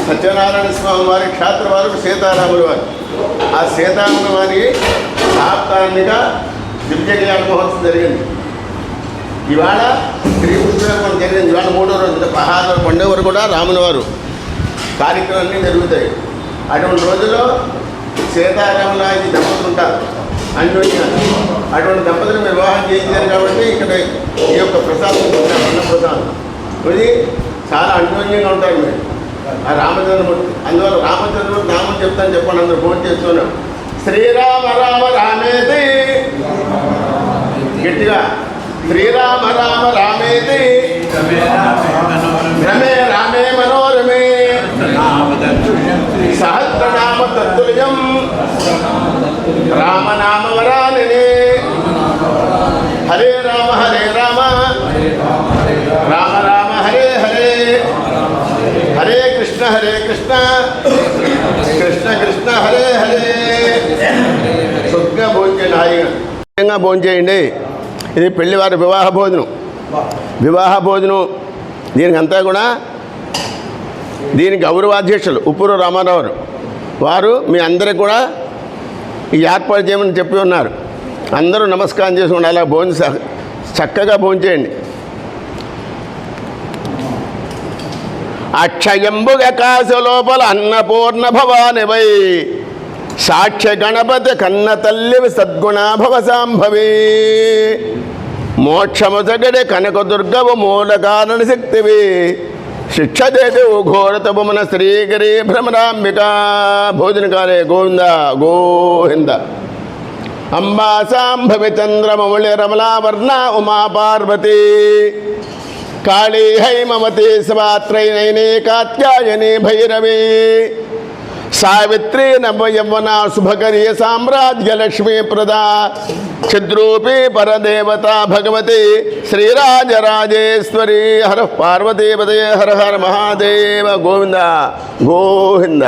సత్యనారాయణ స్వామి వారి క్షేత్రవారు సీతారాముల వారు. ఆ సీతారాముల వారి సాప్తాహిక దివ్య కళ్యాణ మహోత్సవం జరిగింది. ఇవాళ శ్రీ పుష్పం జరిగింది. ఇవాళ 3వ రోజు 16 పండుగ వరకు కూడా రాముల వారు కార్యక్రమాలన్నీ జరుగుతాయి. అటువంటి రోజుల్లో సీతారాముల వారి దంపతులు ఉంటారు. అటువంటి దంపతులు వివాహం చేయించారు కాబట్టి ఇక్కడ ఈ యొక్క ప్రసాదం అన్న ప్రసాదం ఇది చాలా అన్యోన్యంగా ఉంటారు మీరు. ఆ రామచంద్రమూర్తి అందువల్ల రామచంద్రమూర్తి నామం చెప్తాను చెప్పండి. అందరూ ఫోన్ చేస్తున్నాం. శ్రీరామ రామ రామేతి గట్టిగా శ్రీరామ రామ రామేతి రమే రామే మనోరమే సహస్రనామ తత్తుల్యం రామనామ వరాననే హరే రామ రామ రామ హరే హరే హరే కృష్ణ కృష్ణ కృష్ణ హరే హరే. శుద్ధంగా భోజనం హాయిగా భోంచేయండి. ఇది పెళ్లివారి వివాహ భోజనం. దీనికి అంతా కూడా దీని గౌరవాధ్యక్షులు ఉప్పూరు రామారావు వారు మీ అందరికీ కూడా ఈ ఏర్పాటు చేయమని చెప్పి ఉన్నారు. అందరూ నమస్కారం చేసుకోండి. అలా చక్కగా భోంచేయండి. అక్షయంబుగ కాసు లోపల అన్నపూర్ణ భవానివై సాక్ష్య గణపతి కన్న తల్లివి సద్గుణాభవ సాంభవి మోక్షము జగడి కనక దుర్గవు మూల కారణ శక్తివి శిక్షదేవి ఘోరతమున శ్రీగిరి భ్రమరాంబిక భోజనకాలే గోవింద అంబా సాంభవి చంద్రమౌళి రమలావర్ణ ఉమా పార్వతి కాళీ హైమవతి శివాత్రైనైనే కాత్యాయని భైరవి సావిత్రి నవయవన శుభకరీ సామ్రాజ్యలక్ష్మీ ప్రదా చిద్రూపీ పరదేవత భగవతి శ్రీరాజరాజేశ్వరి హర పార్వతీపదే హర హర మహాదేవ గోవింద.